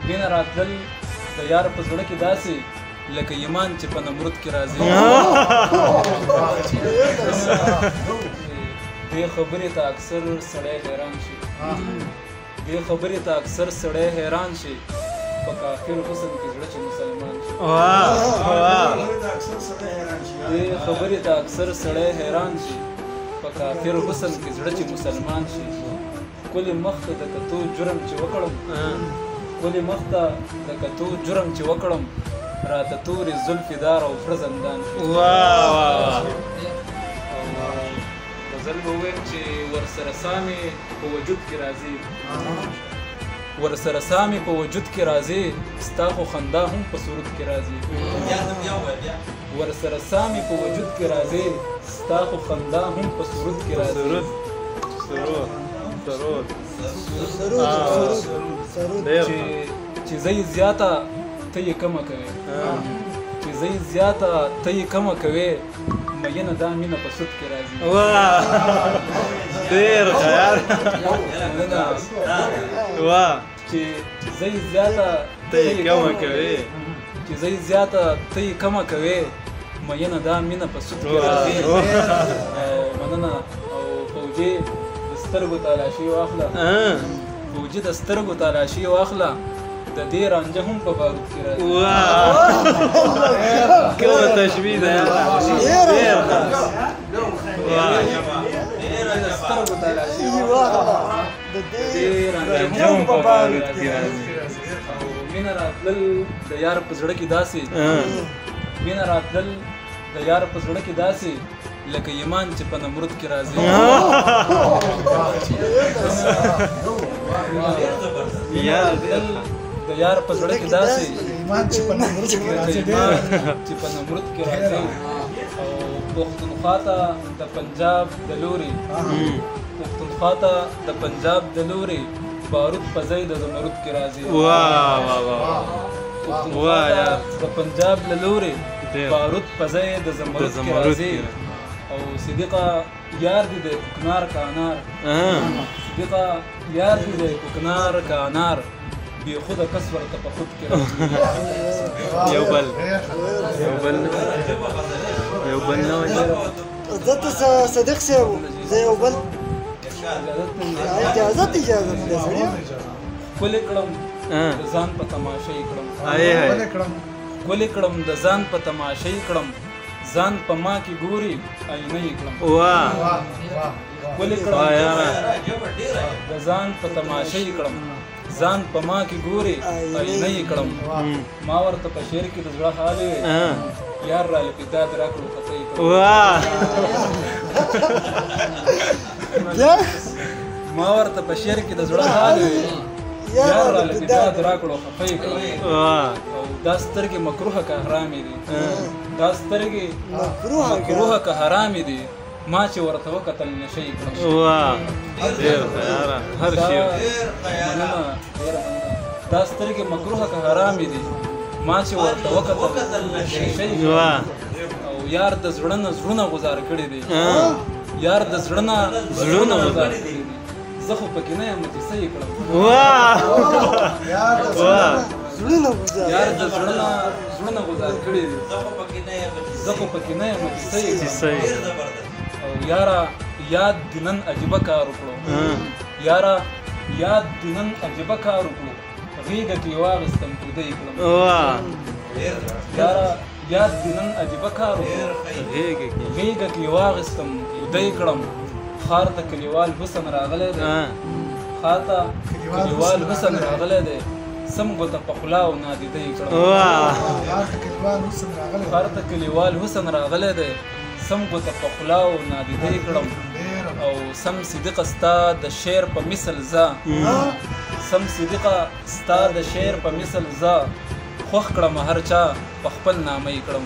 مینه راتلل د یار په زړه کې داسې لکه ایمان چې په نمرود کې راځي دې خبرې ته اکثر سړی حیران شي دې خبرې ته اکثر سړی حیران شي په کافر حسن کې زړه چې مسلمان شي دې خبرې ته اکثر سړی حیران شي په کافر حسن کې زړه چې مسلمان شي کلی مخ ته د کتو جرم چې وکړم کلی مخ ته د کتو جرم چې وکړم راته تورې زلفې دار او خره زندان شي غزل به ووایم چې ورسره سامې په وجود کې راځي ورسره سامې په وجود کې راځي ستا خو خندا هم په صورت کې راځي ورسره سامې په وجود کې راځي ستا خو خندا هم په صورت کې راځي چې زه یې زیاته ته یې کمه کوې چې زه یې زیاته ته یې کمه کوې مینه دا مینه په سود کې راځي ډېر خیال چې زه یې زیاته ته یې کمه کوې چې زه یې زیاته ته یې کمه کوې مینه دا مینه په سود کې راځي مننه او فوجي د سترګو تالاشي واخله فوجي د سترګو تالاشي واخله د دې رانجه هم په بارود کې راځي کومه تشبیه ده ډېر سترګو تالاشي واخله د دې رانجه هم په بارود کې راځي او مینه راتلل د یار په زړه کې داسې مینه راتلل د یار په زړه کې داسې لکه ایمان چې په نمرود کې راځي د یار په زړه کې داسې ایمان چې په نمرود کې راځي او پښتونخوا ته د پنجاب د لوري پښتونخوا ته د پنجاب د لوري بارود په ځای د زمرود کې راځي پښتونخوا ته د پنجاب له لوري بارود په ځای د زمرود کې راځي او صدیقه یار دی د کوکنار کا انار صدیقه یار دی د کوکنار کا انار بی خود کس ورته په خود کې یو بل نو دته صدیق صاحب زه یو بل اجازه ده سړی کولې کړم د ځان په تماشې کړم کولې کړم د ځان په تماشې کړم ځان په ما کې ګوري آینه یې کړم کولې کړم د ځان په تماشې کړم ځان په ما کې ګوري آینه یې کړم ما ورته په شعر کې د زړه حال یار را لپیدا راکړو خطې ما ورته په شعر کې د زړه حال یار را لپیدا راکړو خطې او دا سترګې مکروه که حرامې دي دا سترګې مکروه که حرامې دي ما چې ورته وکتل نشه یې کړم هر شی دا سترګې مکروه که حرامې دي ما چې ورته وکتل نشه یې کړم او یار د زړه نه زړونه غوزار کړي دي یار د زړه نه زړونه غوزار کړي دي زه خو پکې نه یم چې څه یې کړم یار د زړه نه زړونه غوزار کړي دي زه خو پکې نه یم چې څه یې کړم او یاره یاد دې نن عجیبه کار وکړو یاره یاد دې نن عجیبه کار وکړو غېږه کې یې واخیستم توده یې کړم یاره یاد دې نن عجیبه کار وکړو غېږه کې یې واخیستم توده یې کړم ښار ته کلیوال حسن راغلی دی ښار ته کلیوال حسن راغلی دی سم ګوته په خوله او نادیده یې کړم ښار ته کلیوال حسن راغلی دی سم ګوته په خوله او نادیده یې کړم او سم صدیقه ستا د شعر په مثل زه سم صدیقه ستا د شعر په مثل زه خوښ کړم هر چا په خپل نامه یې کړم